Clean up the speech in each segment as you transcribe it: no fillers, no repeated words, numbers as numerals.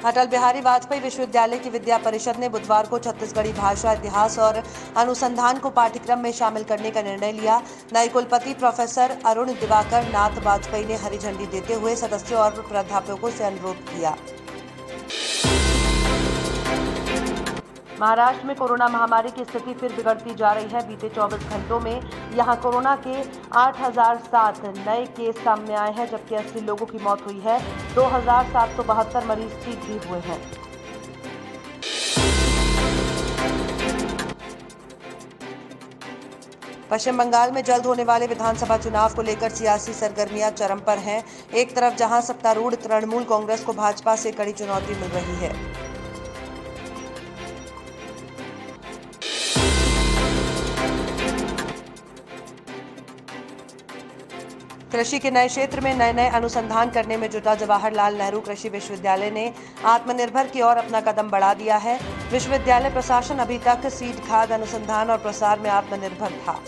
अटल बिहारी वाजपेयी विश्वविद्यालय की विद्या परिषद ने बुधवार को छत्तीसगढ़ी भाषा, इतिहास और अनुसंधान को पाठ्यक्रम में शामिल करने का निर्णय लिया। नए कुलपति प्रोफेसर अरुण दिवाकर नाथ वाजपेयी ने हरी झंडी देते हुए सदस्यों और प्राध्यापकों से अनुरोध किया। महाराष्ट्र में कोरोना महामारी की स्थिति फिर बिगड़ती जा रही है। बीते 24 घंटों में यहां कोरोना के 8,007 नए केस सामने आए हैं, जबकि 80 लोगों की मौत हुई है। 2,772 मरीज ठीक भी हुए हैं। पश्चिम बंगाल में जल्द होने वाले विधानसभा चुनाव को लेकर सियासी सरगर्मियां चरम पर हैं। एक तरफ जहां सत्तारूढ़ तृणमूल कांग्रेस को भाजपा से कड़ी चुनौती मिल रही है। कृषि के नए क्षेत्र में नए अनुसंधान करने में जुटा जवाहरलाल नेहरू कृषि विश्वविद्यालय ने आत्मनिर्भर की ओर अपना कदम बढ़ा दिया है। विश्वविद्यालय प्रशासन अभी तक सीड खाद अनुसंधान और प्रसार में आत्मनिर्भर था।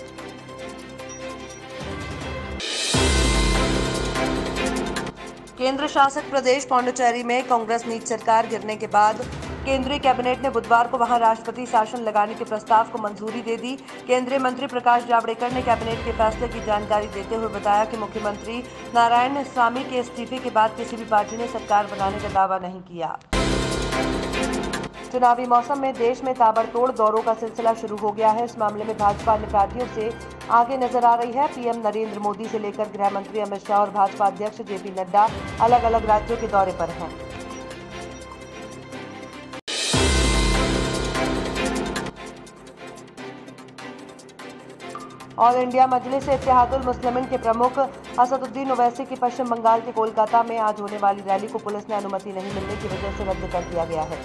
केंद्र शासित प्रदेश पौंडीचेरी में कांग्रेस नीच सरकार गिरने के बाद केंद्रीय कैबिनेट ने बुधवार को वहां राष्ट्रपति शासन लगाने के प्रस्ताव को मंजूरी दे दी। केंद्रीय मंत्री प्रकाश जावड़ेकर ने कैबिनेट के फैसले की जानकारी देते हुए बताया कि मुख्यमंत्री नारायणसामी के इस्तीफे के बाद किसी भी पार्टी ने सरकार बनाने का दावा नहीं किया। चुनावी मौसम में देश में ताबड़तोड़ दौरों का सिलसिला शुरू हो गया है। इस मामले में भाजपा अन्य पार्टियों से आगे नजर आ रही है। पीएम नरेंद्र मोदी से लेकर गृह मंत्री अमित शाह और भाजपा अध्यक्ष जेपी नड्डा अलग अलग राज्यों के दौरे पर हैं। ऑल इंडिया मजलिस इत्तेहादुल मुस्लिमीन के प्रमुख असदुद्दीन ओवैसी की पश्चिम बंगाल के कोलकाता में आज होने वाली रैली को पुलिस ने अनुमति नहीं मिलने की वजह से रद्द कर दिया गया है।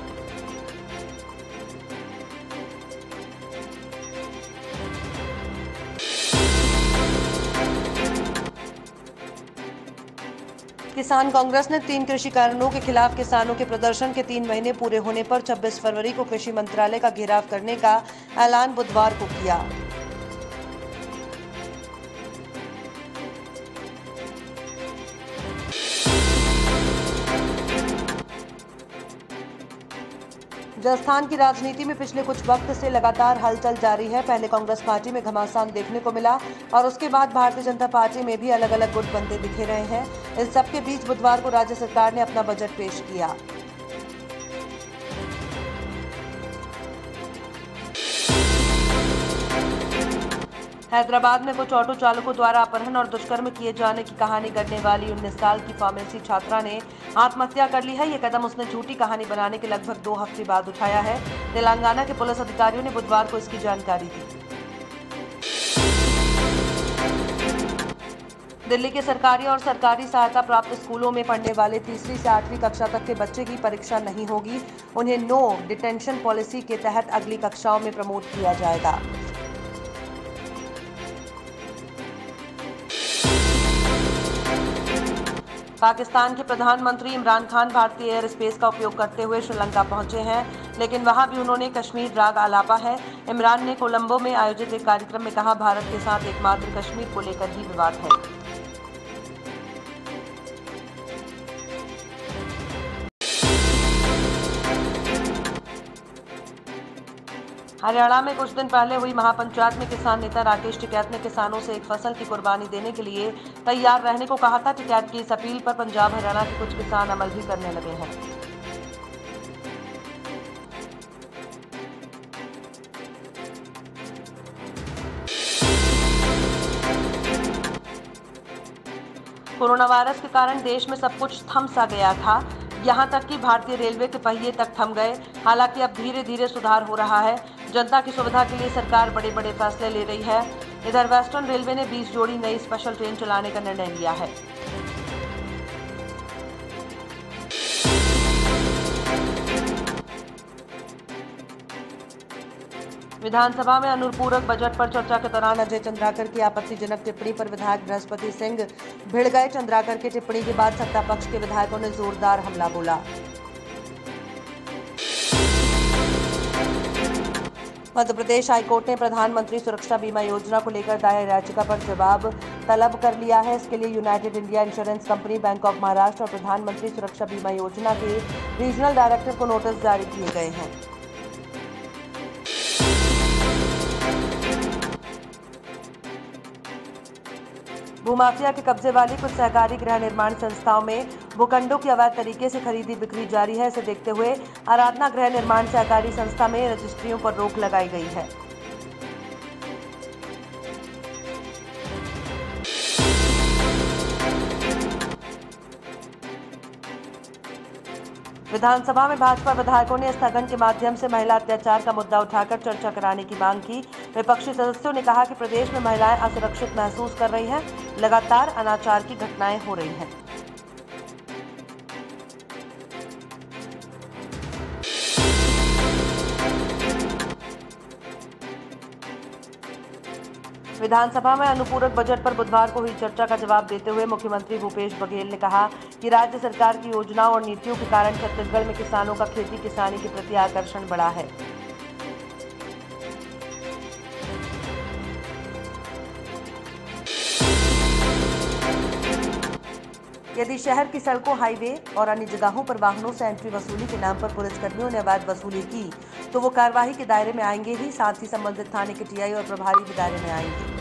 किसान कांग्रेस ने 3 कृषि कानूनों के खिलाफ किसानों के प्रदर्शन के 3 महीने पूरे होने पर 26 फरवरी को कृषि मंत्रालय का घेराव करने का ऐलान बुधवार को किया। राजस्थान की राजनीति में पिछले कुछ वक्त से लगातार हलचल जारी है। पहले कांग्रेस पार्टी में घमासान देखने को मिला और उसके बाद भारतीय जनता पार्टी में भी अलग अलग गुट बनते दिखे रहे हैं। इन सबके बीच बुधवार को राज्य सरकार ने अपना बजट पेश किया। हैदराबाद में कुछ ऑटो चालकों द्वारा अपहरण और दुष्कर्म किए जाने की कहानी गढ़ने वाली 19 साल की फार्मेसी छात्रा ने आत्महत्या कर ली है। ये कदम उसने झूठी कहानी बनाने के लगभग 2 हफ्ते बाद उठाया है। तेलंगाना के पुलिस अधिकारियों ने बुधवार को इसकी जानकारी दी। दिल्ली के सरकारी और सरकारी सहायता प्राप्त स्कूलों में पढ़ने वाले 3वीं से 8वीं कक्षा तक के बच्चे की परीक्षा नहीं होगी। उन्हें नो डिटेंशन पॉलिसी के तहत अगली कक्षाओं में प्रमोट किया जाएगा। पाकिस्तान के प्रधानमंत्री इमरान खान भारतीय एयर स्पेस का उपयोग करते हुए श्रीलंका पहुंचे हैं, लेकिन वहां भी उन्होंने कश्मीर राग आलापा है। इमरान ने कोलंबो में आयोजित एक कार्यक्रम में कहा, भारत के साथ एकमात्र कश्मीर को लेकर ही विवाद है। हरियाणा में कुछ दिन पहले हुई महापंचायत में किसान नेता राकेश टिकैत ने किसानों से एक फसल की कुर्बानी देने के लिए तैयार रहने को कहा था। टिकैत की इस अपील पर पंजाब हरियाणा के कुछ किसान अमल भी करने लगे हैं। कोरोना वायरस के कारण देश में सब कुछ थम सा गया था, यहां तक कि भारतीय रेलवे के पहिए तक थम गए। हालांकि अब धीरे धीरे सुधार हो रहा है। जनता की सुविधा के लिए सरकार बड़े बड़े फैसले ले रही है। इधर वेस्टर्न रेलवे ने 20 जोड़ी नई स्पेशल ट्रेन चलाने का निर्णय लिया है। विधानसभा में अनुपूरक बजट पर चर्चा के दौरान अजय चंद्राकर की आपत्तिजनक टिप्पणी पर विधायक बृहस्पति सिंह भिड़ गए। चंद्राकर की टिप्पणी के बाद सत्ता पक्ष के विधायकों ने जोरदार हमला बोला। मध्य प्रदेश हाईकोर्ट ने प्रधानमंत्री सुरक्षा बीमा योजना को लेकर दायर याचिका पर जवाब तलब कर लिया है। इसके लिए United India insurance company, bank of Maharashtra और प्रधानमंत्री सुरक्षा बीमा योजना के रीजनल डायरेक्टर को नोटिस जारी किए गए हैं। भूमाफिया के कब्जे वाली कुछ सहकारी गृह निर्माण संस्थाओं में भूखंडों की अवैध तरीके से खरीदी बिक्री जारी है। इसे देखते हुए आराधना गृह निर्माण सहकारी संस्था में रजिस्ट्रियों पर रोक लगाई गई है। विधानसभा में भाजपा विधायकों ने स्थगन के माध्यम से महिला अत्याचार का मुद्दा उठाकर चर्चा कराने की मांग की। विपक्षी सदस्यों ने कहा कि प्रदेश में महिलाएं असुरक्षित महसूस कर रही हैं, लगातार अनाचार की घटनाएं हो रही हैं। विधानसभा में अनुपूरक बजट पर बुधवार को हुई चर्चा का जवाब देते हुए मुख्यमंत्री भूपेश बघेल ने कहा कि राज्य सरकार की योजनाओं और नीतियों के कारण छत्तीसगढ़ में किसानों का खेती किसानी के प्रति आकर्षण बढ़ा है। यदि शहर की सड़कों, हाईवे और अन्य जगहों पर वाहनों से एंट्री वसूली के नाम पर पुलिसकर्मियों ने अवैध वसूली की तो वो कार्रवाई के दायरे में आएंगे ही, साथ ही संबंधित थाने के टीआई और प्रभारी भी दायरे में आएंगे।